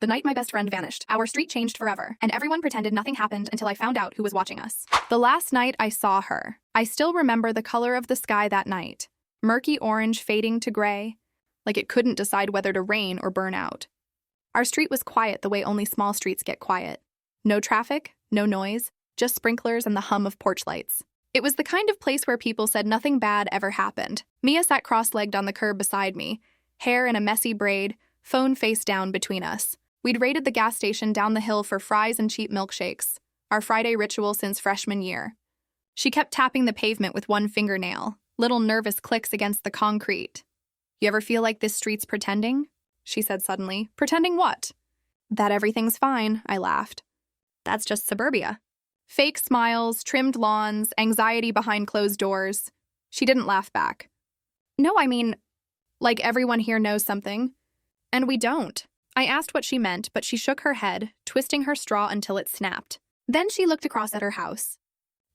The night my best friend vanished, our street changed forever, and everyone pretended nothing happened until I found out who was watching us. The last night I saw her, I still remember the color of the sky that night. Murky orange fading to gray, like it couldn't decide whether to rain or burn out. Our street was quiet the way only small streets get quiet. No traffic, no noise, just sprinklers and the hum of porch lights. It was the kind of place where people said nothing bad ever happened. Mia sat cross-legged on the curb beside me, hair in a messy braid, phone face down between us. We'd raided the gas station down the hill for fries and cheap milkshakes, our Friday ritual since freshman year. She kept tapping the pavement with one fingernail, little nervous clicks against the concrete. "You ever feel like this street's pretending?" she said suddenly. "Pretending what?" "That everything's fine," I laughed. "That's just suburbia." Fake smiles, trimmed lawns, anxiety behind closed doors. She didn't laugh back. "No, I mean, like everyone here knows something. And we don't." I asked what she meant, but she shook her head, twisting her straw until it snapped. Then she looked across at her house.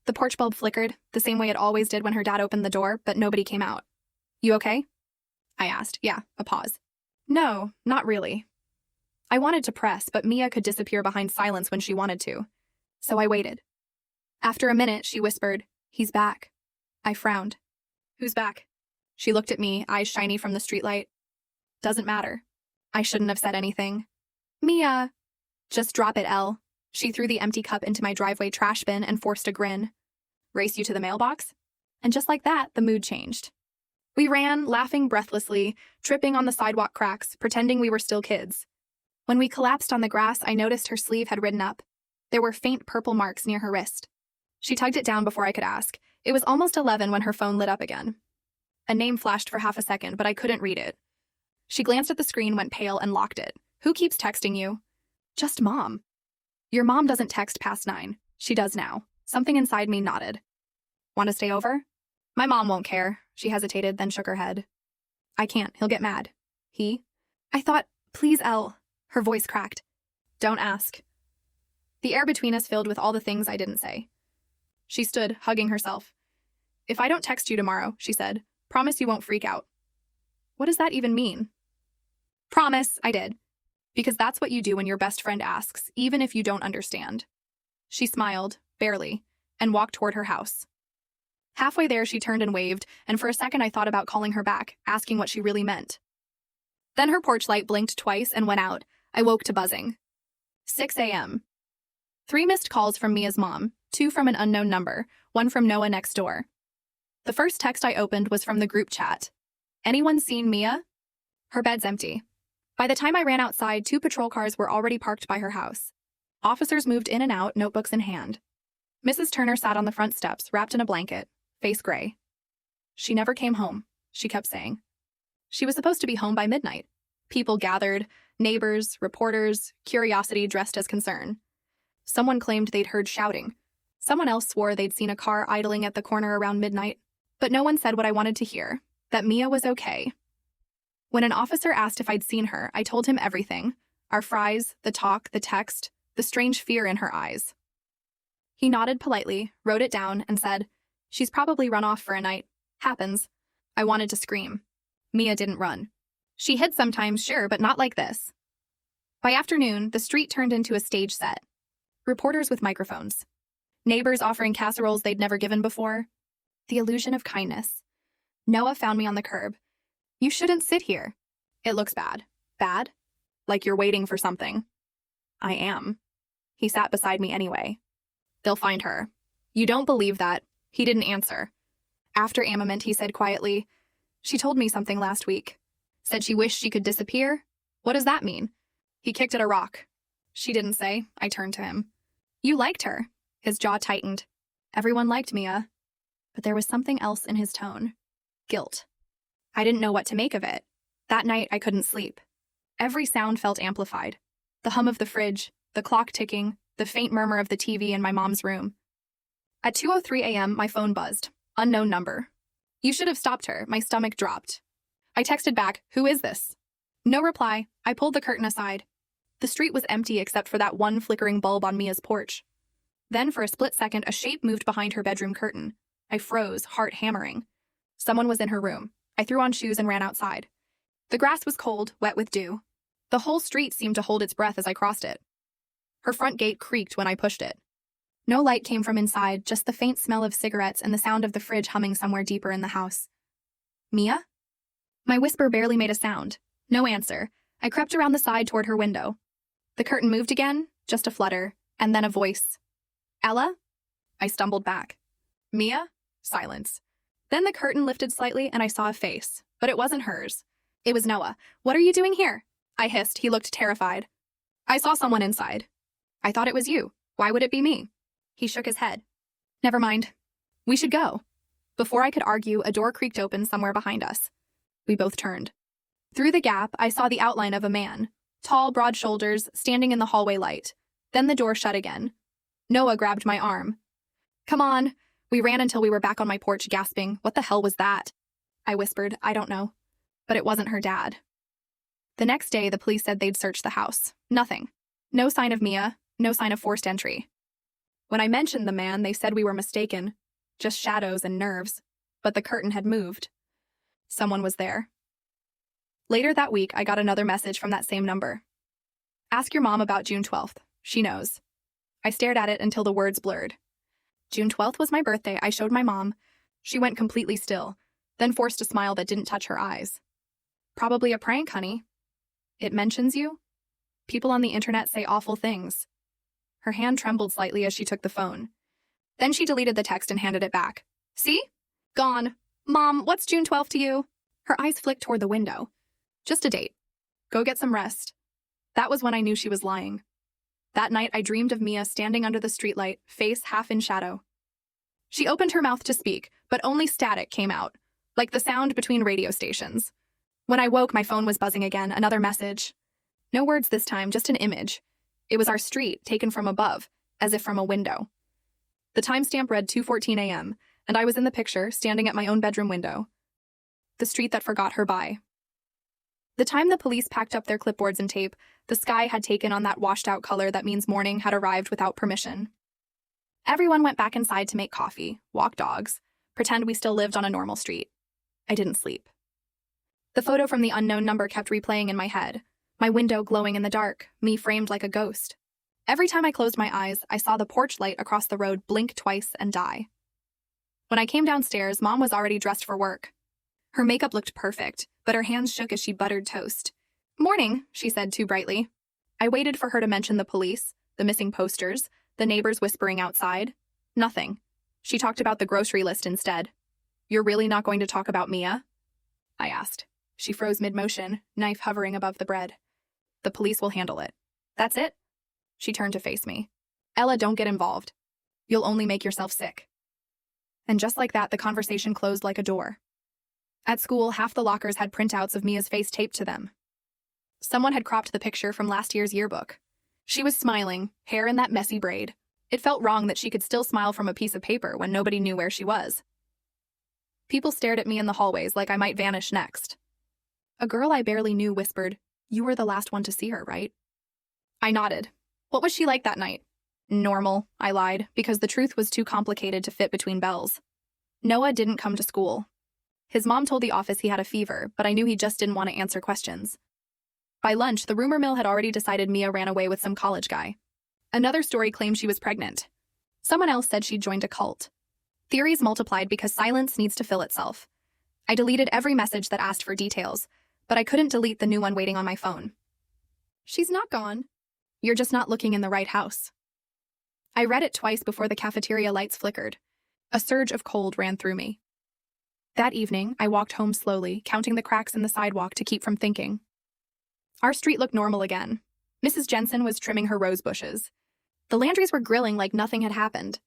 The porch bulb flickered, the same way it always did when her dad opened the door, but nobody came out. "You okay?" I asked. Yeah, a pause. "No, not really." I wanted to press, but Mia could disappear behind silence when she wanted to. So I waited. After a minute, she whispered, "He's back." I frowned. "Who's back?" She looked at me, eyes shiny from the streetlight. "Doesn't matter." I shouldn't have said anything. "Mia." "Just drop it, Elle." She threw the empty cup into my driveway trash bin and forced a grin. "Race you to the mailbox?" And just like that, the mood changed. We ran, laughing breathlessly, tripping on the sidewalk cracks, pretending we were still kids. When we collapsed on the grass, I noticed her sleeve had ridden up. There were faint purple marks near her wrist. She tugged it down before I could ask. It was almost 11 when her phone lit up again. A name flashed for half a second, but I couldn't read it. She glanced at the screen, went pale, and locked it. "Who keeps texting you?" "Just Mom." "Your mom doesn't text past 9. She does now." Something inside me nodded. "Want to stay over?" "My mom won't care." She hesitated, then shook her head. "I can't. He'll get mad." "He?" I thought, "Please, Elle." Her voice cracked. "Don't ask." The air between us filled with all the things I didn't say. She stood, hugging herself. "If I don't text you tomorrow," she said, "promise you won't freak out." What does that even mean? "Promise," I did. "Because that's what you do when your best friend asks, even if you don't understand." She smiled, barely, and walked toward her house. Halfway there, she turned and waved, and for a second I thought about calling her back, asking what she really meant. Then her porch light blinked twice and went out. I woke to buzzing. 6 a.m. 3 missed calls from Mia's mom, 2 from an unknown number, 1 from Noah next door. The first text I opened was from the group chat. "Anyone seen Mia?" Her bed's empty. By the time I ran outside, 2 patrol cars were already parked by her house. Officers moved in and out, notebooks in hand. Mrs. Turner sat on the front steps, wrapped in a blanket, face gray. "She never came home," she kept saying. She was supposed to be home by midnight. People gathered, neighbors, reporters, curiosity dressed as concern. Someone claimed they'd heard shouting. Someone else swore they'd seen a car idling at the corner around midnight. But no one said what I wanted to hear, that Mia was okay. When an officer asked if I'd seen her, I told him everything. Our fries, the talk, the text, the strange fear in her eyes. He nodded politely, wrote it down, and said, "She's probably run off for a night. Happens." I wanted to scream. Mia didn't run. She hid sometimes, sure, but not like this. By afternoon, the street turned into a stage set. Reporters with microphones. Neighbors offering casseroles they'd never given before. The illusion of kindness. Noah found me on the curb. "You shouldn't sit here. It looks bad." "Bad?" "Like you're waiting for something." "I am." He sat beside me anyway. "They'll find her." "You don't believe that." He didn't answer. After a moment, he said quietly, "She told me something last week. Said she wished she could disappear." "What does that mean?" He kicked at a rock. "She didn't say." I turned to him. "You liked her." His jaw tightened. Everyone liked Mia. But there was something else in his tone. Guilt. I didn't know what to make of it. That night, I couldn't sleep. Every sound felt amplified. The hum of the fridge, the clock ticking, the faint murmur of the TV in my mom's room. At 2:03 a.m., my phone buzzed. Unknown number. "You should have stopped her." My stomach dropped. I texted back, "Who is this?" No reply. I pulled the curtain aside. The street was empty except for that one flickering bulb on Mia's porch. Then, for a split second, a shape moved behind her bedroom curtain. I froze, heart hammering. Someone was in her room. I threw on shoes and ran outside. The grass was cold, wet with dew. The whole street seemed to hold its breath as I crossed it. Her front gate creaked when I pushed it. No light came from inside, just the faint smell of cigarettes and the sound of the fridge humming somewhere deeper in the house. Mia? My whisper barely made a sound. No answer. I crept around the side toward her window. The curtain moved again, just a flutter, and then a voice. Ella? I stumbled back. Mia? Silence. Then the curtain lifted slightly and I saw a face, but it wasn't hers. It was Noah. What are you doing here? I hissed. He looked terrified. I saw someone inside. I thought it was you. Why would it be me? He shook his head. Never mind. We should go. Before I could argue, a door creaked open somewhere behind us. We both turned. Through the gap, I saw the outline of a man, tall, broad shoulders, standing in the hallway light. Then the door shut again. Noah grabbed my arm. Come on. We ran until we were back on my porch, gasping. What the hell was that? I whispered, I don't know. But it wasn't her dad. The next day, the police said they'd searched the house. Nothing. No sign of Mia, no sign of forced entry. When I mentioned the man, they said we were mistaken. Just shadows and nerves. But the curtain had moved. Someone was there. Later that week, I got another message from that same number. Ask your mom about June 12th. She knows. I stared at it until the words blurred. June 12th was my birthday. I showed my mom. She went completely still, then forced a smile that didn't touch her eyes. Probably a prank, honey. It mentions you? People on the internet say awful things. Her hand trembled slightly as she took the phone. Then she deleted the text and handed it back. See? Gone. Mom, what's June 12th to you? Her eyes flicked toward the window. Just a date. Go get some rest. That was when I knew she was lying. That night, I dreamed of Mia standing under the streetlight, face half in shadow. She opened her mouth to speak, but only static came out, like the sound between radio stations. When I woke, my phone was buzzing again, another message. No words this time, just an image. It was our street, taken from above, as if from a window. The timestamp read 2:14 a.m., and I was in the picture, standing at my own bedroom window. The street that forgot her by. The time the police packed up their clipboards and tape, the sky had taken on that washed-out color that means morning had arrived without permission. Everyone went back inside to make coffee, walk dogs, pretend we still lived on a normal street. I didn't sleep. The photo from the unknown number kept replaying in my head, my window glowing in the dark, me framed like a ghost. Every time I closed my eyes, I saw the porch light across the road blink twice and die. When I came downstairs, Mom was already dressed for work. Her makeup looked perfect, but her hands shook as she buttered toast. Morning, she said too brightly. I waited for her to mention the police, the missing posters, the neighbors whispering outside. Nothing. She talked about the grocery list instead. You're really not going to talk about Mia? I asked. She froze mid-motion, knife hovering above the bread. The police will handle it. That's it? She turned to face me. Ella, don't get involved. You'll only make yourself sick. And just like that, the conversation closed like a door. At school, half the lockers had printouts of Mia's face taped to them. Someone had cropped the picture from last year's yearbook. She was smiling, hair in that messy braid. It felt wrong that she could still smile from a piece of paper when nobody knew where she was. People stared at me in the hallways like I might vanish next. A girl I barely knew whispered, "You were the last one to see her, right?" I nodded. What was she like that night? Normal, I lied, because the truth was too complicated to fit between bells. Noah didn't come to school. His mom told the office he had a fever, but I knew he just didn't want to answer questions. By lunch, the rumor mill had already decided Mia ran away with some college guy. Another story claimed she was pregnant. Someone else said she'd joined a cult. Theories multiplied because silence needs to fill itself. I deleted every message that asked for details, but I couldn't delete the new one waiting on my phone. She's not gone. You're just not looking in the right house. I read it twice before the cafeteria lights flickered. A surge of cold ran through me. That evening, I walked home slowly, counting the cracks in the sidewalk to keep from thinking. Our street looked normal again. Mrs. Jensen was trimming her rose bushes. The Landrys were grilling like nothing had happened.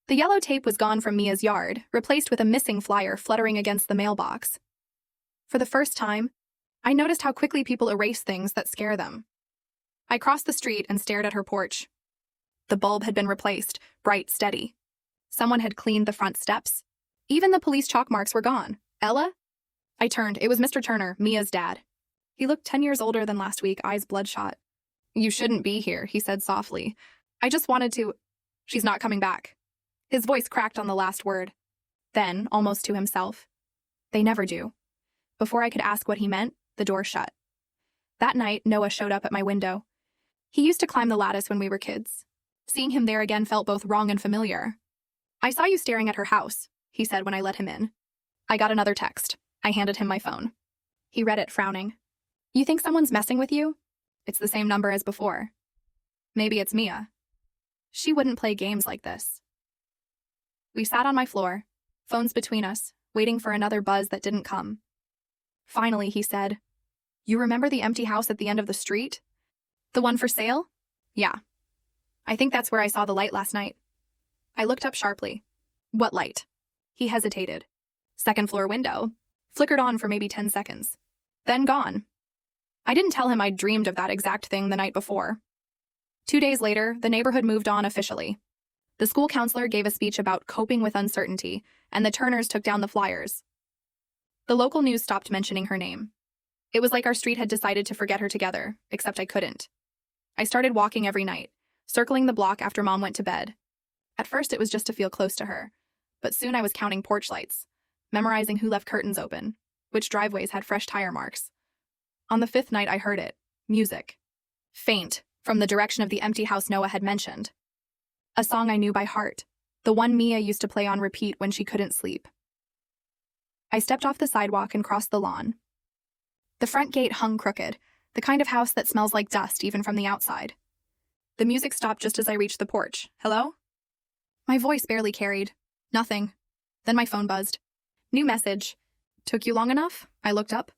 The yellow tape was gone from Mia's yard, replaced with a missing flyer fluttering against the mailbox. For the first time, I noticed how quickly people erase things that scare them. I crossed the street and stared at her porch. The bulb had been replaced, bright, steady. Someone had cleaned the front steps. Even the police chalk marks were gone. Ella? I turned. It was Mr. Turner, Mia's dad. He looked 10 years older than last week, eyes bloodshot. You shouldn't be here, he said softly. I just wanted to... She's not coming back. His voice cracked on the last word. Then, almost to himself, they never do. Before I could ask what he meant, the door shut. That night, Noah showed up at my window. He used to climb the lattice when we were kids. Seeing him there again felt both wrong and familiar. "I saw you staring at her house," he said when I let him in. I got another text. I handed him my phone. He read it, frowning. "You think someone's messing with you?" "It's the same number as before." "Maybe it's Mia." She wouldn't play games like this. We sat on my floor, phones between us, waiting for another buzz that didn't come. Finally, he said, "You remember the empty house at the end of the street? The one for sale?" "Yeah. I think that's where I saw the light last night." I looked up sharply. "What light?" He hesitated. "Second floor window. Flickered on for maybe 10 seconds. Then gone." I didn't tell him I'd dreamed of that exact thing the night before. 2 days later, the neighborhood moved on officially. The school counselor gave a speech about coping with uncertainty, and the Turners took down the flyers. The local news stopped mentioning her name. It was like our street had decided to forget her together, except I couldn't. I started walking every night, circling the block after Mom went to bed. At first, it was just to feel close to her, but soon I was counting porch lights, memorizing who left curtains open, which driveways had fresh tire marks. On the 5th night, I heard it. Music. Faint, from the direction of the empty house Noah had mentioned. A song I knew by heart, the one Mia used to play on repeat when she couldn't sleep. I stepped off the sidewalk and crossed the lawn. The front gate hung crooked, the kind of house that smells like dust even from the outside. The music stopped just as I reached the porch. "Hello?" My voice barely carried. "Nothing." Then my phone buzzed. New message. "Took you long enough?" I looked up.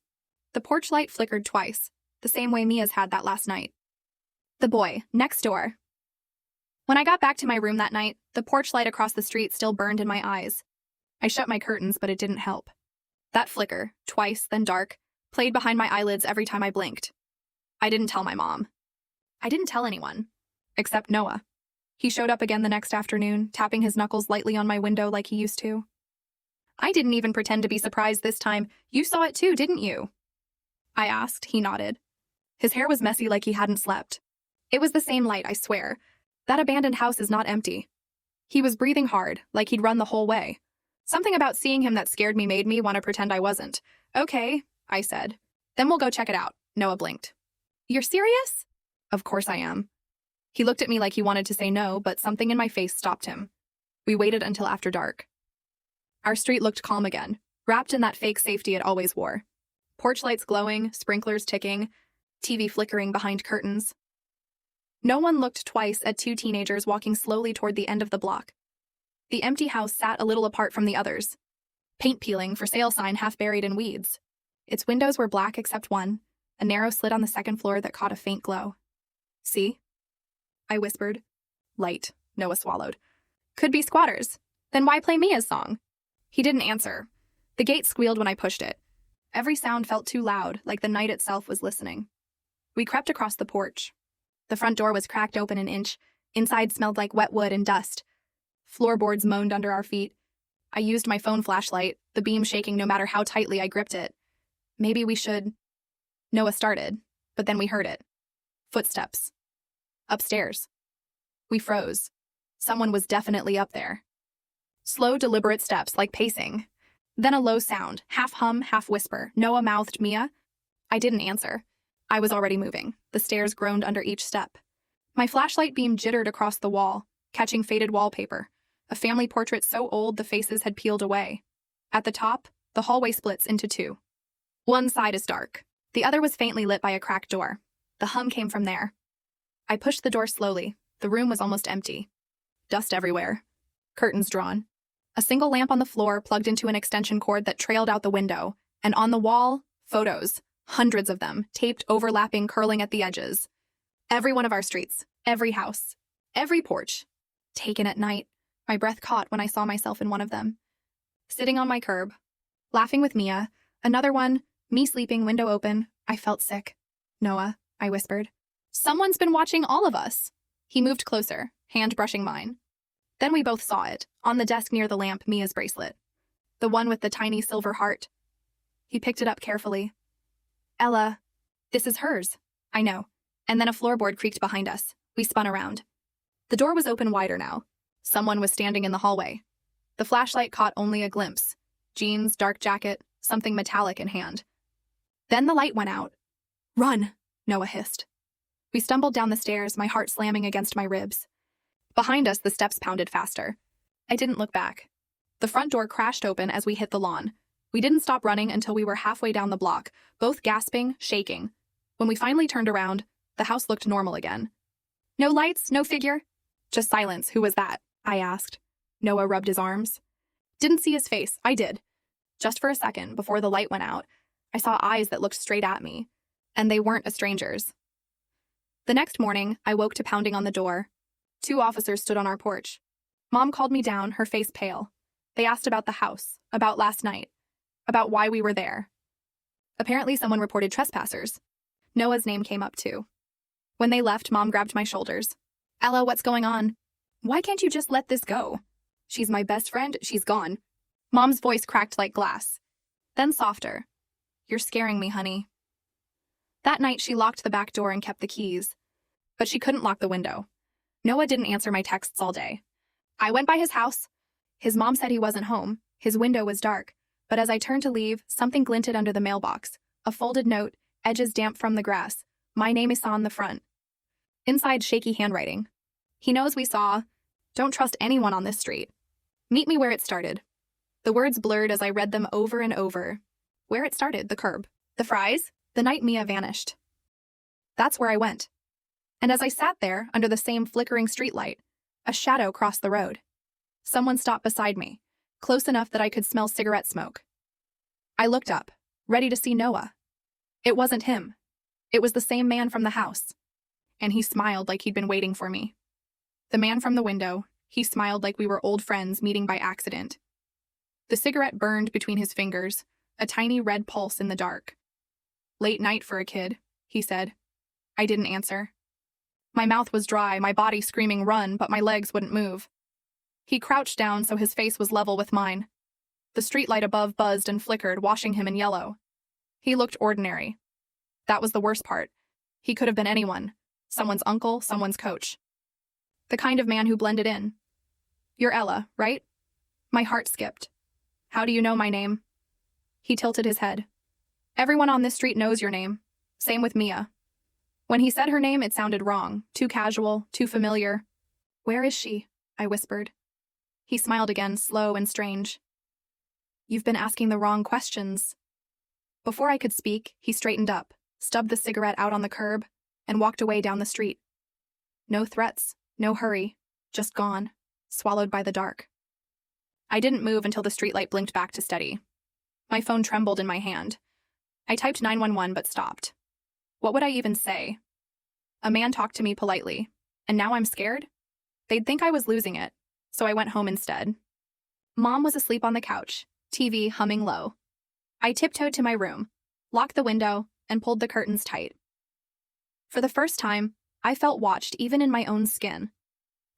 The porch light flickered twice, the same way Mia's had that last night. The boy, next door. When I got back to my room that night, the porch light across the street still burned in my eyes. I shut my curtains, but it didn't help. That flicker, twice, then dark, played behind my eyelids every time I blinked. I didn't tell my mom. I didn't tell anyone. Except Noah. He showed up again the next afternoon, tapping his knuckles lightly on my window like he used to. I didn't even pretend to be surprised this time. "You saw it too, didn't you?" I asked. He nodded. His hair was messy like he hadn't slept. It was the same light, I swear. That abandoned house is not empty. He was breathing hard, like he'd run the whole way. Something about seeing him that scared me made me want to pretend I wasn't. "Okay," I said. "Then we'll go check it out." Noah blinked. "You're serious?" "Of course I am." He looked at me like he wanted to say no, but something in my face stopped him. We waited until after dark. Our street looked calm again, wrapped in that fake safety it always wore. Porch lights glowing, sprinklers ticking, TV flickering behind curtains. No one looked twice at 2 teenagers walking slowly toward the end of the block. The empty house sat a little apart from the others. Paint peeling, for sale sign half buried in weeds. Its windows were black except one, a narrow slit on the second floor that caught a faint glow. "See?" I whispered. "Light," Noah swallowed. "Could be squatters. Then why play Mia's song?" He didn't answer. The gate squealed when I pushed it. Every sound felt too loud, like the night itself was listening. We crept across the porch. The front door was cracked open an inch. Inside smelled like wet wood and dust. Floorboards moaned under our feet. I used my phone flashlight, the beam shaking no matter how tightly I gripped it. "Maybe we should..." Noah started, but then we heard it. Footsteps. Upstairs. We froze. Someone was definitely up there. Slow, deliberate steps, like pacing. Then a low sound, half hum, half whisper. Noah mouthed, "Mia?" I didn't answer. I was already moving. The stairs groaned under each step. My flashlight beam jittered across the wall, catching faded wallpaper. A family portrait so old the faces had peeled away. At the top, the hallway splits into 2. One side is dark. The other was faintly lit by a cracked door. The hum came from there. I pushed the door slowly. The room was almost empty. Dust everywhere. Curtains drawn. A single lamp on the floor plugged into an extension cord that trailed out the window, and on the wall, photos, hundreds of them, taped, overlapping, curling at the edges. Every one of our streets, every house, every porch. Taken at night, my breath caught when I saw myself in one of them. Sitting on my curb, laughing with Mia, another one, me sleeping, window open. I felt sick. "Noah," I whispered. "Someone's been watching all of us." He moved closer, hand brushing mine. Then we both saw it, on the desk near the lamp, Mia's bracelet. The one with the tiny silver heart. He picked it up carefully. "Ella, this is hers." "I know." And then a floorboard creaked behind us. We spun around. The door was open wider now. Someone was standing in the hallway. The flashlight caught only a glimpse. Jeans, dark jacket, something metallic in hand. Then the light went out. "Run!" Noah hissed. We stumbled down the stairs, my heart slamming against my ribs. Behind us, the steps pounded faster. I didn't look back. The front door crashed open as we hit the lawn. We didn't stop running until we were halfway down the block, both gasping, shaking. When we finally turned around, the house looked normal again. No lights, no figure? Just silence. Who was that? I asked. Noah rubbed his arms. Didn't see his face. I did. Just for a second, before the light went out, I saw eyes that looked straight at me, and they weren't a stranger's. The next morning, I woke to pounding on the door. 2 officers stood on our porch. Mom called me down, her face pale. They asked about the house, about last night, about why we were there. Apparently someone reported trespassers. Noah's name came up too. When they left, Mom grabbed my shoulders. Ella, what's going on? Why can't you just let this go? She's my best friend, she's gone. Mom's voice cracked like glass. Then softer. You're scaring me, honey. That night, she locked the back door and kept the keys. But she couldn't lock the window. Noah didn't answer my texts all day. I went by his house. His mom said he wasn't home. His window was dark. But as I turned to leave, something glinted under the mailbox. A folded note, edges damp from the grass. My name is on the front. Inside, shaky handwriting. He knows we saw. Don't trust anyone on this street. Meet me where it started. The words blurred as I read them over and over. Where it started, the curb. The fries, the night Mia vanished. That's where I went. And as I sat there, under the same flickering streetlight, a shadow crossed the road. Someone stopped beside me, close enough that I could smell cigarette smoke. I looked up, ready to see Noah. It wasn't him. It was the same man from the house. And he smiled like he'd been waiting for me. The man from the window, he smiled like we were old friends meeting by accident. The cigarette burned between his fingers, a tiny red pulse in the dark. Late night for a kid, he said. I didn't answer. My mouth was dry, my body screaming run, but my legs wouldn't move. He crouched down so his face was level with mine. The streetlight above buzzed and flickered, washing him in yellow. He looked ordinary. That was the worst part. He could have been anyone. Someone's uncle, someone's coach. The kind of man who blended in. You're Ella, right? My heart skipped. How do you know my name? He tilted his head. Everyone on this street knows your name. Same with Mia. When he said her name, it sounded wrong, too casual, too familiar. Where is she? I whispered. He smiled again, slow and strange. You've been asking the wrong questions. Before I could speak, he straightened up, stubbed the cigarette out on the curb, and walked away down the street. No threats, no hurry, just gone, swallowed by the dark. I didn't move until the streetlight blinked back to steady. My phone trembled in my hand. I typed 911 but stopped. What would I even say? A man talked to me politely, and now I'm scared? They'd think I was losing it, so I went home instead. Mom was asleep on the couch, TV humming low. I tiptoed to my room, locked the window, and pulled the curtains tight. For the first time, I felt watched even in my own skin.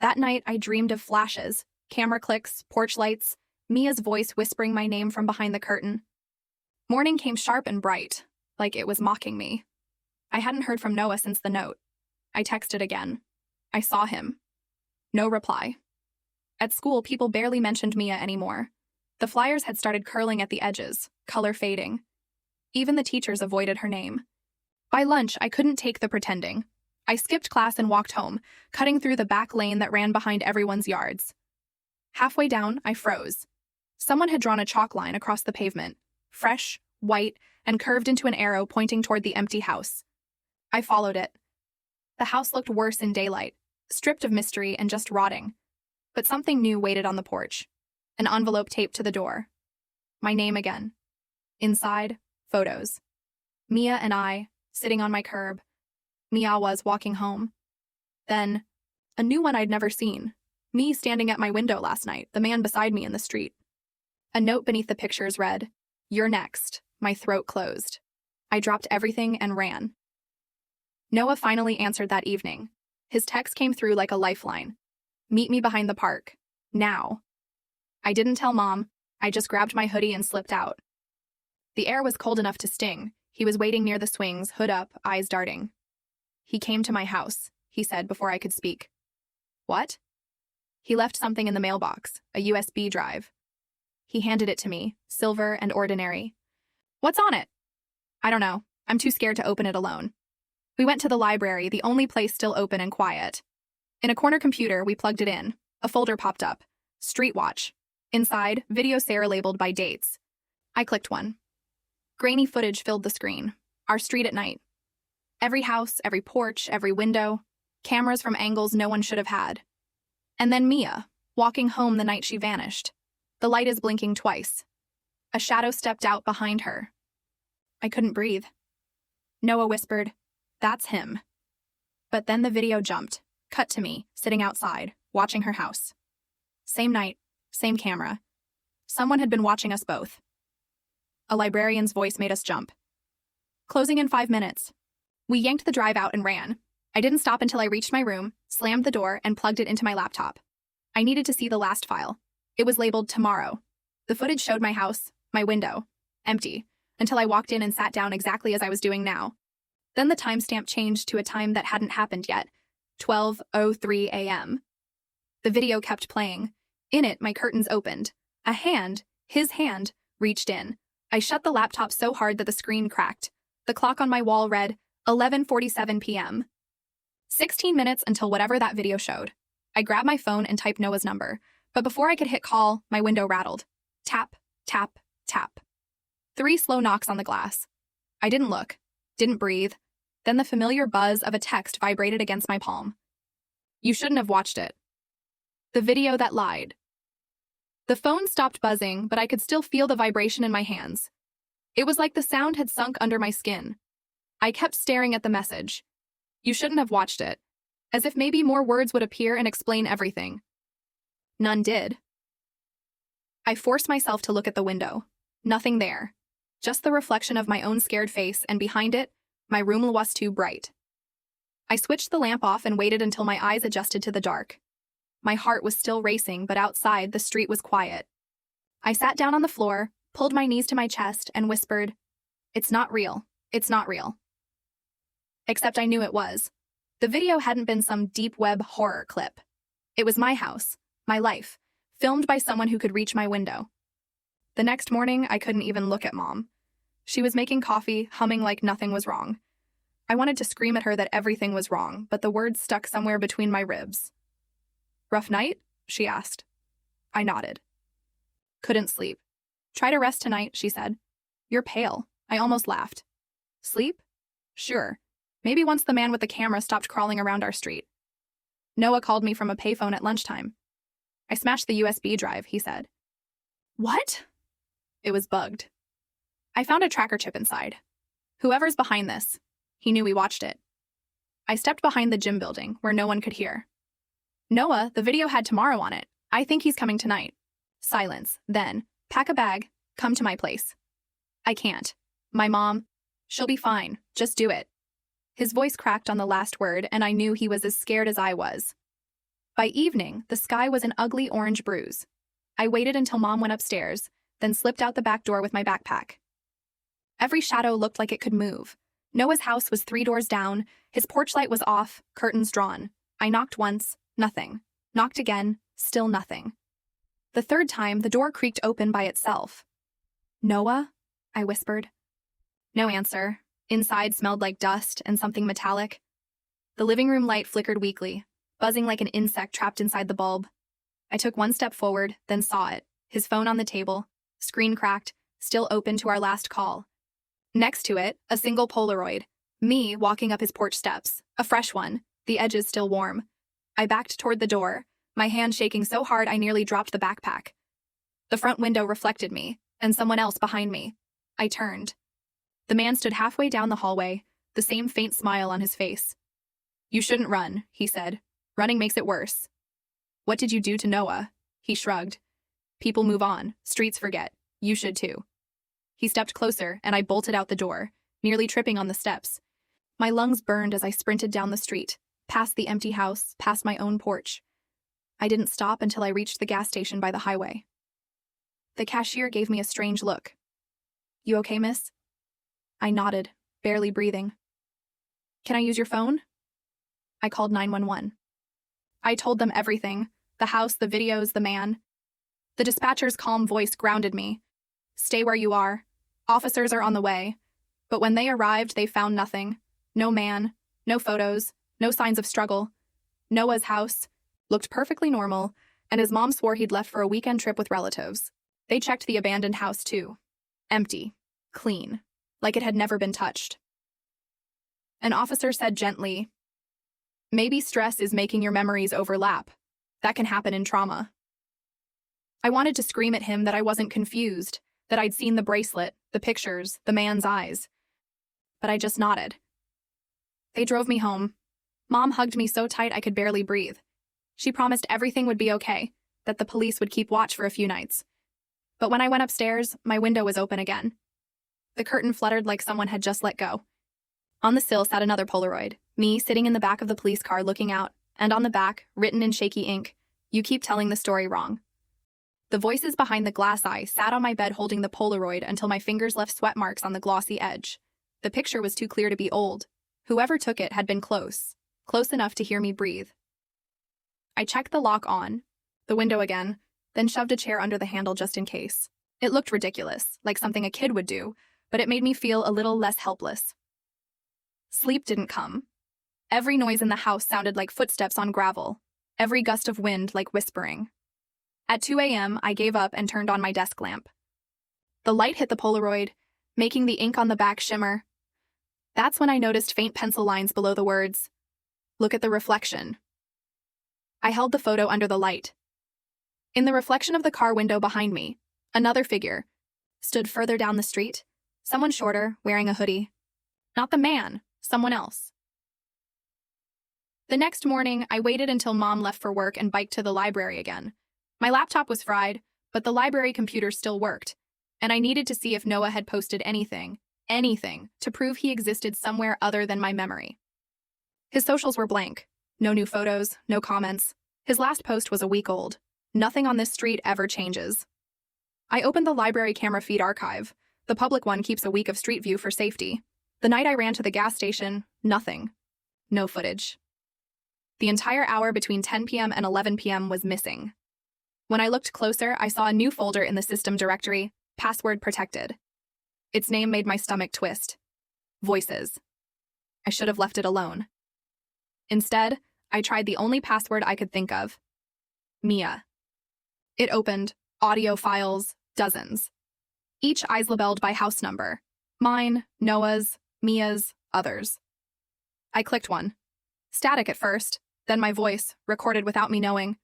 That night, I dreamed of flashes, camera clicks, porch lights, Mia's voice whispering my name from behind the curtain. Morning came sharp and bright, like it was mocking me. I hadn't heard from Noah since the note. I texted again. I saw him. No reply. At school, people barely mentioned Mia anymore. The flyers had started curling at the edges, color fading. Even the teachers avoided her name. By lunch, I couldn't take the pretending. I skipped class and walked home, cutting through the back lane that ran behind everyone's yards. Halfway down, I froze. Someone had drawn a chalk line across the pavement, fresh, white, and curved into an arrow pointing toward the empty house. I followed it. The house looked worse in daylight, stripped of mystery and just rotting. But something new waited on the porch. An envelope taped to the door. My name again. Inside, photos. Mia and I, sitting on my curb. Mia was walking home. Then, a new one I'd never seen. Me standing at my window last night, the man beside me in the street. A note beneath the pictures read, "You're next." My throat closed. I dropped everything and ran. Noah finally answered that evening. His text came through like a lifeline. Meet me behind the park. Now. I didn't tell Mom. I just grabbed my hoodie and slipped out. The air was cold enough to sting. He was waiting near the swings, hood up, eyes darting. He came to my house, he said before I could speak. What? He left something in the mailbox, a USB drive. He handed it to me, silver and ordinary. What's on it? I don't know. I'm too scared to open it alone. We went to the library, the only place still open and quiet. In a corner computer, we plugged it in. A folder popped up. Street Watch. Inside, video Sarah labeled by dates. I clicked one. Grainy footage filled the screen. Our street at night. Every house, every porch, every window. Cameras from angles no one should have had. And then Mia, walking home the night she vanished. The light is blinking twice. A shadow stepped out behind her. I couldn't breathe. Noah whispered, "That's him." But then the video jumped, cut to me, sitting outside, watching her house. Same night, same camera. Someone had been watching us both. A librarian's voice made us jump. Closing in 5 minutes. We yanked the drive out and ran. I didn't stop until I reached my room, slammed the door, and plugged it into my laptop. I needed to see the last file. It was labeled Tomorrow. The footage showed my house, my window, empty, until I walked in and sat down exactly as I was doing now. Then the timestamp changed to a time that hadn't happened yet, 12:03 a.m. The video kept playing. In it, my curtains opened. A hand, his hand, reached in. I shut the laptop so hard that the screen cracked. The clock on my wall read 11:47 p.m. 16 minutes until whatever that video showed. I grabbed my phone and typed Noah's number, but before I could hit call, my window rattled. Tap, tap, tap. 3 slow knocks on the glass. I didn't look, didn't breathe. Then the familiar buzz of a text vibrated against my palm. You shouldn't have watched it. The video that lied. The phone stopped buzzing, but I could still feel the vibration in my hands. It was like the sound had sunk under my skin. I kept staring at the message. You shouldn't have watched it. As if maybe more words would appear and explain everything. None did. I forced myself to look at the window. Nothing there. Just the reflection of my own scared face, and behind it, my room was too bright. I switched the lamp off and waited until my eyes adjusted to the dark. My heart was still racing, but outside, the street was quiet. I sat down on the floor, pulled my knees to my chest, and whispered, "It's not real. It's not real." Except I knew it was. The video hadn't been some deep web horror clip. It was my house, my life, filmed by someone who could reach my window. The next morning, I couldn't even look at Mom. She was making coffee, humming like nothing was wrong. I wanted to scream at her that everything was wrong, but the words stuck somewhere between my ribs. "Rough night?" she asked. I nodded. "Couldn't sleep." "Try to rest tonight," she said. "You're pale." I almost laughed. "Sleep? Sure. Maybe once the man with the camera stopped crawling around our street." Noah called me from a payphone at lunchtime. "I smashed the USB drive," he said. "What?" It was bugged. "I found a tracker chip inside. Whoever's behind this, he knew we watched it." I stepped behind the gym building, where no one could hear. "Noah, the video had Tomorrow on it. I think he's coming tonight." Silence. Then, "Pack a bag. Come to my place." "I can't. My mom. She'll be fine. Just do it." His voice cracked on the last word, and I knew he was as scared as I was. By evening, the sky was an ugly orange bruise. I waited until Mom went upstairs, then slipped out the back door with my backpack. Every shadow looked like it could move. Noah's house was 3 doors down, his porch light was off, curtains drawn. I knocked once, nothing. Knocked again, still nothing. The 3rd time, the door creaked open by itself. "Noah?" I whispered. No answer. Inside smelled like dust and something metallic. The living room light flickered weakly, buzzing like an insect trapped inside the bulb. I took 1 step forward, then saw it, his phone on the table, screen cracked, still open to our last call. Next to it, a single Polaroid. Me walking up his porch steps, a fresh one, the edges still warm. I backed toward the door, my hand shaking so hard I nearly dropped the backpack. The front window reflected me, and someone else behind me. I turned. The man stood halfway down the hallway, the same faint smile on his face. "You shouldn't run," he said. "Running makes it worse." "What did you do to Noah?" He shrugged. "People move on, streets forget. You should too." He stepped closer, and I bolted out the door, nearly tripping on the steps. My lungs burned as I sprinted down the street, past the empty house, past my own porch. I didn't stop until I reached the gas station by the highway. The cashier gave me a strange look. "You okay, miss?" I nodded, barely breathing. "Can I use your phone?" I called 911. I told them everything, the house, the videos, the man. The dispatcher's calm voice grounded me. "Stay where you are. Officers are on the way." But when they arrived, they found nothing. No man, No photos, no signs of struggle. Noah's house looked perfectly normal, and his mom swore he'd left for a weekend trip with relatives. They checked the abandoned house too. Empty. Clean. Like it had never been touched. An officer said gently, "Maybe stress is making your memories overlap. That can happen in trauma." I wanted to scream at him that I wasn't confused, that I'd seen the bracelet, the pictures, the man's eyes. But I just nodded. They drove me home. Mom hugged me so tight I could barely breathe. She promised everything would be okay, that the police would keep watch for a few nights. But when I went upstairs, my window was open again. The curtain fluttered like someone had just let go. On the sill sat another Polaroid, me sitting in the back of the police car looking out, and on the back, written in shaky ink, "You keep telling the story wrong." The voices behind the glass eye sat on my bed holding the Polaroid until my fingers left sweat marks on the glossy edge. The picture was too clear to be old. Whoever took it had been close enough to hear me breathe. I checked the lock on, the window again, then shoved a chair under the handle just in case. It looked ridiculous, like something a kid would do, but it made me feel a little less helpless. Sleep didn't come. Every noise in the house sounded like footsteps on gravel, every gust of wind like whispering. At 2 a.m., I gave up and turned on my desk lamp. The light hit the Polaroid, making the ink on the back shimmer. That's when I noticed faint pencil lines below the words, "Look at the reflection." I held the photo under the light. In the reflection of the car window behind me, another figure stood further down the street, someone shorter, wearing a hoodie. Not the man, someone else. The next morning, I waited until Mom left for work and biked to the library again. My laptop was fried, but the library computer still worked, and I needed to see if Noah had posted anything, to prove he existed somewhere other than my memory. His socials were blank. No new photos, no comments. His last post was a week old. Nothing on this street ever changes. I opened the library camera feed archive. The public one keeps a week of street view for safety. The night I ran to the gas station, nothing. No footage. The entire hour between 10 p.m. and 11 p.m. was missing. When I looked closer, I saw a new folder in the system directory, password protected. Its name made my stomach twist. Voices. I should have left it alone. Instead, I tried the only password I could think of. Mia. It opened, audio files, dozens. Each labeled by house number. Mine, Noah's, Mia's, others. I clicked one. Static at first, then my voice, recorded without me knowing.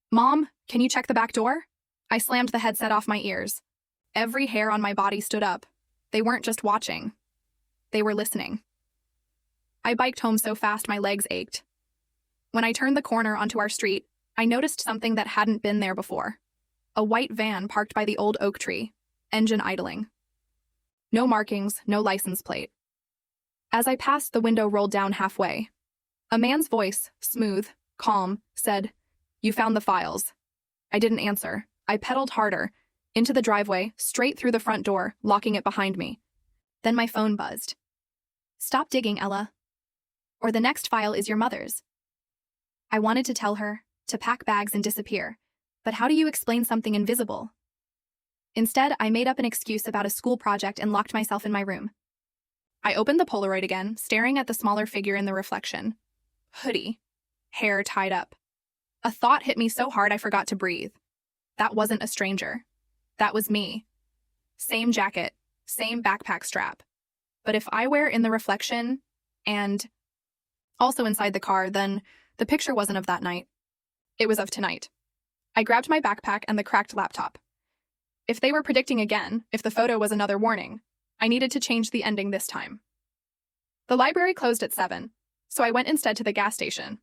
"Mom, can you check the back door?" I slammed the headset off my ears. Every hair on my body stood up. They weren't just watching. They were listening. I biked home so fast my legs ached. When I turned the corner onto our street, I noticed something that hadn't been there before. A white van parked by the old oak tree, engine idling. No markings, no license plate. As I passed, the window rolled down halfway. A man's voice, smooth, calm, said, "You found the files." I didn't answer. I pedaled harder, into the driveway, straight through the front door, locking it behind me. Then my phone buzzed. "Stop digging, Ella. Or the next file is your mother's." I wanted to tell her, to pack bags and disappear, but how do you explain something invisible? Instead, I made up an excuse about a school project and locked myself in my room. I opened the Polaroid again, staring at the smaller figure in the reflection. Hoodie. Hair tied up. A thought hit me so hard I forgot to breathe. That wasn't a stranger. That was me. Same jacket, same backpack strap. But if I were in the reflection, and also inside the car, then the picture wasn't of that night. It was of tonight. I grabbed my backpack and the cracked laptop. If they were predicting again, if the photo was another warning, I needed to change the ending this time. The library closed at 7, so I went instead to the gas station.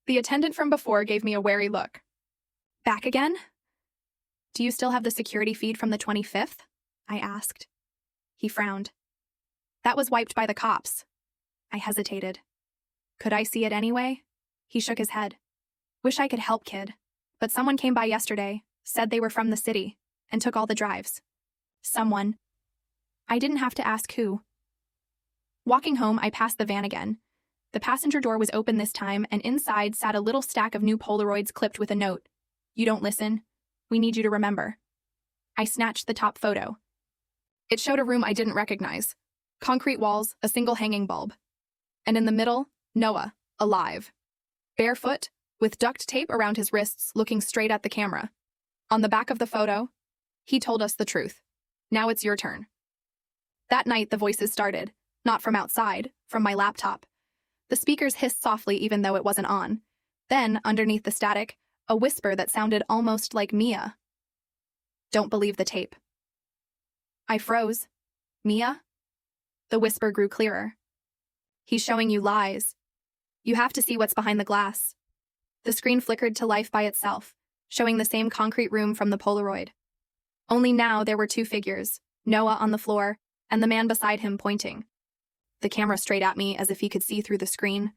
The attendant from before gave me a wary look. "Back again? Do you still have the security feed from the 25th? I asked. He frowned. "That was wiped by the cops." I hesitated. "Could I see it anyway?" He shook his head. "Wish I could help, kid. But someone came by yesterday, said they were from the city, and took all the drives." Someone. I didn't have to ask who. Walking home, I passed the van again. The passenger door was open this time, and inside sat a little stack of new Polaroids clipped with a note. "You don't listen. We need you to remember." I snatched the top photo. It showed a room I didn't recognize. Concrete walls, a single hanging bulb. And in the middle, Noah, alive. Barefoot, with duct tape around his wrists, looking straight at the camera. On the back of the photo, he told us the truth. Now it's your turn. That night, the voices started, not from outside, from my laptop. The speakers hissed softly even though it wasn't on. Then, underneath the static, a whisper that sounded almost like Mia. Don't believe the tape. I froze. Mia? The whisper grew clearer. He's showing you lies. You have to see what's behind the glass. The screen flickered to life by itself, showing the same concrete room from the Polaroid. Only now there were two figures, Noah on the floor, and the man beside him pointing. The camera straight at me as if he could see through the screen.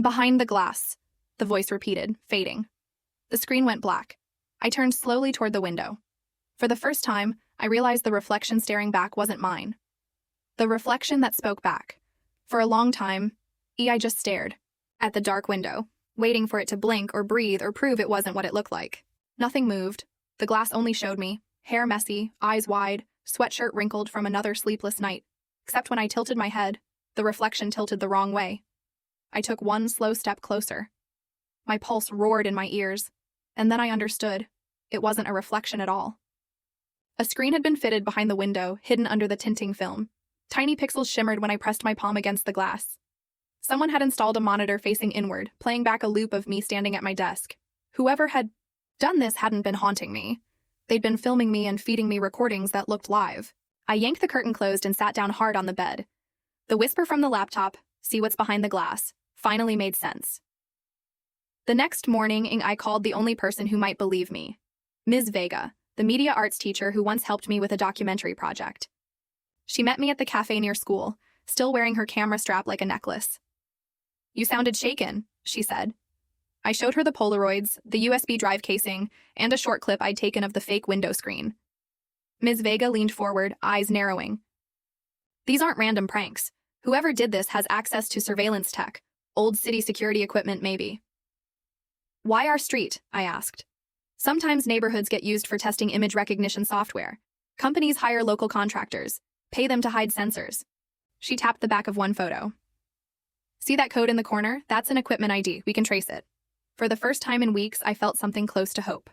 Behind the glass, the voice repeated, fading. The screen went black. I turned slowly toward the window. For the first time, I realized the reflection staring back wasn't mine. The reflection that spoke back. For a long time, I just stared at the dark window, waiting for it to blink or breathe or prove it wasn't what it looked like. Nothing moved. The glass only showed me, hair messy, eyes wide, sweatshirt wrinkled from another sleepless night. Except when I tilted my head, the reflection tilted the wrong way. I took one slow step closer. My pulse roared in my ears, and then I understood. It wasn't a reflection at all. A screen had been fitted behind the window, hidden under the tinting film. Tiny pixels shimmered when I pressed my palm against the glass. Someone had installed a monitor facing inward, playing back a loop of me standing at my desk. Whoever had done this hadn't been haunting me. They'd been filming me and feeding me recordings that looked live. I yanked the curtain closed and sat down hard on the bed. The whisper from the laptop, "See what's behind the glass," finally made sense. The next morning, I called the only person who might believe me. Ms. Vega, the media arts teacher who once helped me with a documentary project. She met me at the cafe near school, still wearing her camera strap like a necklace. "You sounded shaken," she said. I showed her the Polaroids, the USB drive casing, and a short clip I'd taken of the fake window screen. Ms. Vega leaned forward, eyes narrowing. "These aren't random pranks. Whoever did this has access to surveillance tech, old city security equipment maybe." "Why our street?" I asked. "Sometimes neighborhoods get used for testing image recognition software. Companies hire local contractors, pay them to hide sensors." She tapped the back of one photo. "See that code in the corner? That's an equipment ID. We can trace it." For the first time in weeks, I felt something close to hope.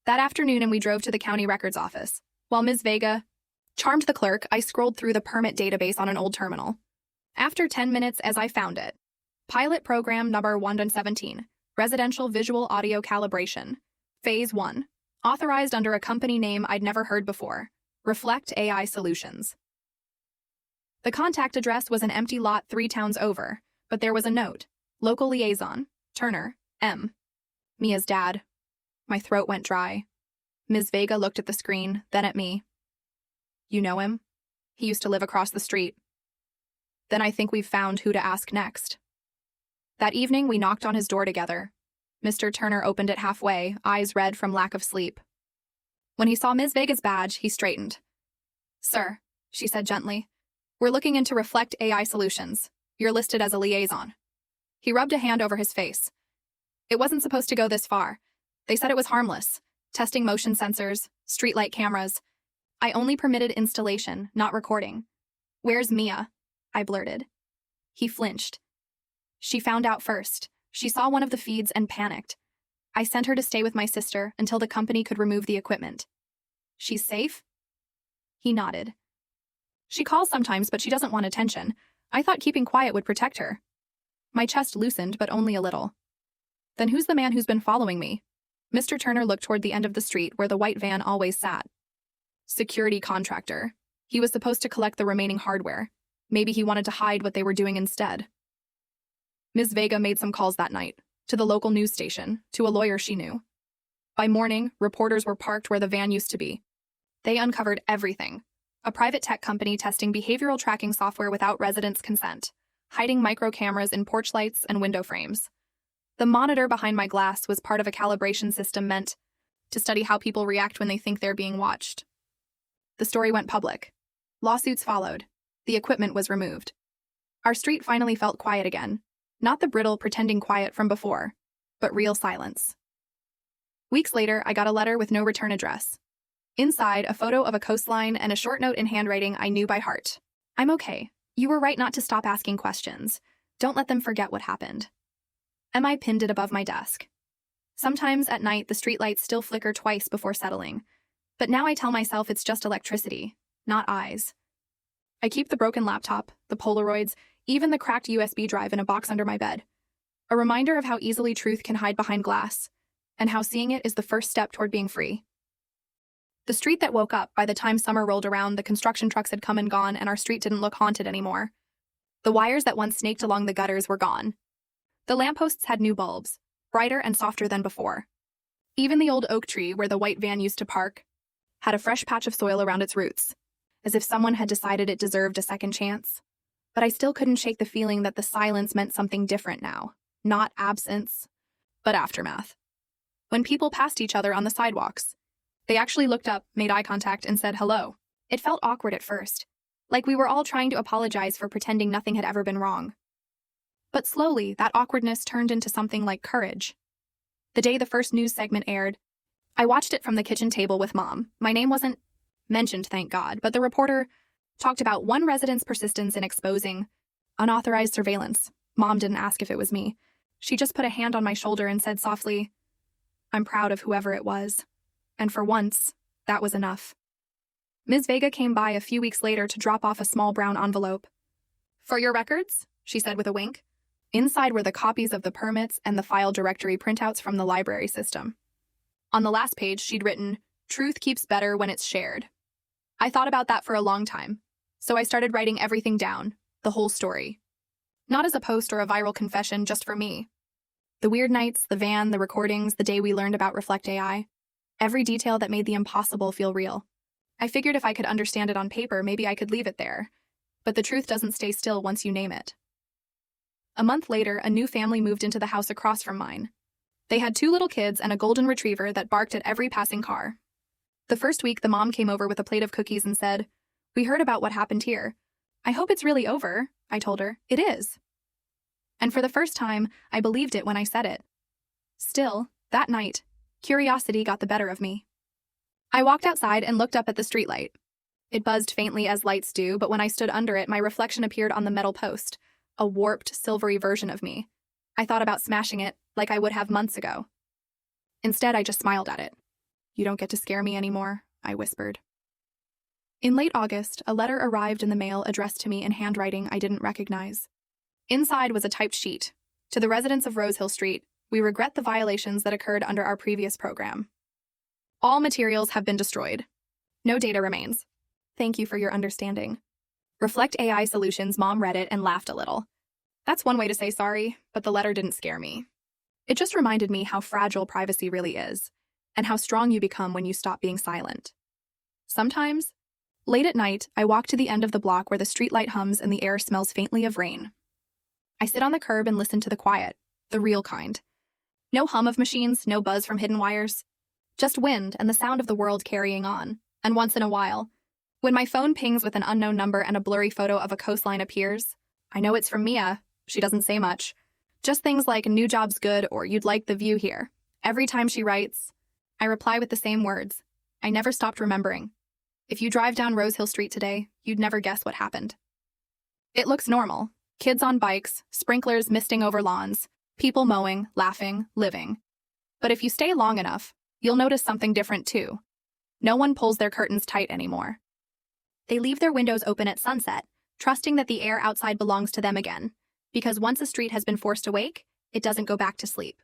That afternoon, we drove to the county records office. While Ms. Vega charmed the clerk, I scrolled through the permit database on an old terminal. After 10 minutes, as I found it. Pilot Program Number 117, Residential Visual Audio Calibration, Phase 1, authorized under a company name I'd never heard before, Reflect AI Solutions. The contact address was an empty lot 3 towns over, but there was a note. Local liaison, Turner, M. Mia's dad. My throat went dry. Ms. Vega looked at the screen, then at me. "You know him? He used to live across the street." "Then I think we've found who to ask next." That evening, we knocked on his door together. Mr. Turner opened it halfway, eyes red from lack of sleep. When he saw Ms. Vega's badge, he straightened. "Sir," she said gently, "we're looking into Reflect AI Solutions. You're listed as a liaison." He rubbed a hand over his face. "It wasn't supposed to go this far. They said it was harmless, testing motion sensors, streetlight cameras. I only permitted installation, not recording." "Where's Mia?" I blurted. He flinched. "She found out first. She saw one of the feeds and panicked. I sent her to stay with my sister until the company could remove the equipment." "She's safe?" He nodded. "She calls sometimes, but she doesn't want attention. I thought keeping quiet would protect her." My chest loosened, but only a little. "Then who's the man who's been following me?" Mr. Turner looked toward the end of the street where the white van always sat. "Security contractor. He was supposed to collect the remaining hardware. Maybe he wanted to hide what they were doing instead." Ms. Vega made some calls that night, to the local news station, to a lawyer she knew. By morning, reporters were parked where the van used to be. They uncovered everything. A private tech company testing behavioral tracking software without residents' consent, hiding micro cameras in porch lights and window frames. The monitor behind my glass was part of a calibration system meant to study how people react when they think they're being watched. The story went public. Lawsuits followed. The equipment was removed. Our street finally felt quiet again. Not the brittle, pretending quiet from before, but real silence. Weeks later, I got a letter with no return address. Inside, a photo of a coastline and a short note in handwriting I knew by heart. "I'm okay. You were right not to stop asking questions. Don't let them forget what happened. MI pinned it above my desk. Sometimes at night, the streetlights still flicker twice before settling. But now I tell myself it's just electricity, not eyes. I keep the broken laptop, the Polaroids, even the cracked USB drive in a box under my bed. A reminder of how easily truth can hide behind glass, and how seeing it is the first step toward being free. The street that woke up, by the time summer rolled around, the construction trucks had come and gone, and our street didn't look haunted anymore. The wires that once snaked along the gutters were gone. The lampposts had new bulbs, brighter and softer than before. Even the old oak tree where the white van used to park had a fresh patch of soil around its roots, as if someone had decided it deserved a second chance. But I still couldn't shake the feeling that the silence meant something different now. Not absence, but aftermath. When people passed each other on the sidewalks, they actually looked up, made eye contact, and said hello. It felt awkward at first, like we were all trying to apologize for pretending nothing had ever been wrong. But slowly, that awkwardness turned into something like courage. The day the first news segment aired, I watched it from the kitchen table with Mom. My name wasn't mentioned, thank God, but the reporter talked about one resident's persistence in exposing unauthorized surveillance. Mom didn't ask if it was me. She just put a hand on my shoulder and said softly, "I'm proud of whoever it was." And for once, that was enough. Ms. Vega came by a few weeks later to drop off a small brown envelope. "For your records," she said with a wink. Inside were the copies of the permits and the file directory printouts from the library system. On the last page, she'd written, "Truth keeps better when it's shared." I thought about that for a long time, so I started writing everything down, the whole story. Not as a post or a viral confession, just for me. The weird nights, the van, the recordings, the day we learned about Reflect AI. Every detail that made the impossible feel real. I figured if I could understand it on paper, maybe I could leave it there. But the truth doesn't stay still once you name it. A month later, a new family moved into the house across from mine. They had 2 little kids and a golden retriever that barked at every passing car. The first week, the mom came over with a plate of cookies and said, "We heard about what happened here. I hope it's really over," I told her. "It is." And for the first time, I believed it when I said it. Still, that night, curiosity got the better of me. I walked outside and looked up at the streetlight. It buzzed faintly as lights do, but when I stood under it, my reflection appeared on the metal post, a warped, silvery version of me. I thought about smashing it, like I would have months ago. Instead, I just smiled at it. "You don't get to scare me anymore," I whispered. In late August, a letter arrived in the mail addressed to me in handwriting I didn't recognize. Inside was a typed sheet. "To the residents of Rosehill Street, we regret the violations that occurred under our previous program. All materials have been destroyed. No data remains. Thank you for your understanding. Reflect AI Solutions." Mom read it and laughed a little. That's one way to say sorry, but the letter didn't scare me. It just reminded me how fragile privacy really is, and how strong you become when you stop being silent. Sometimes, late at night, I walk to the end of the block where the streetlight hums and the air smells faintly of rain. I sit on the curb and listen to the quiet, the real kind. No hum of machines, no buzz from hidden wires. Just wind and the sound of the world carrying on. And once in a while, when my phone pings with an unknown number and a blurry photo of a coastline appears, I know it's from Mia. She doesn't say much. Just things like "new job's good" or "you'd like the view here." Every time she writes, I reply with the same words. I never stopped remembering. If you drive down Rosehill Street today, you'd never guess what happened. It looks normal. Kids on bikes, sprinklers misting over lawns, people mowing, laughing, living. But if you stay long enough, you'll notice something different too. No one pulls their curtains tight anymore. They leave their windows open at sunset, trusting that the air outside belongs to them again. Because once a street has been forced awake, it doesn't go back to sleep.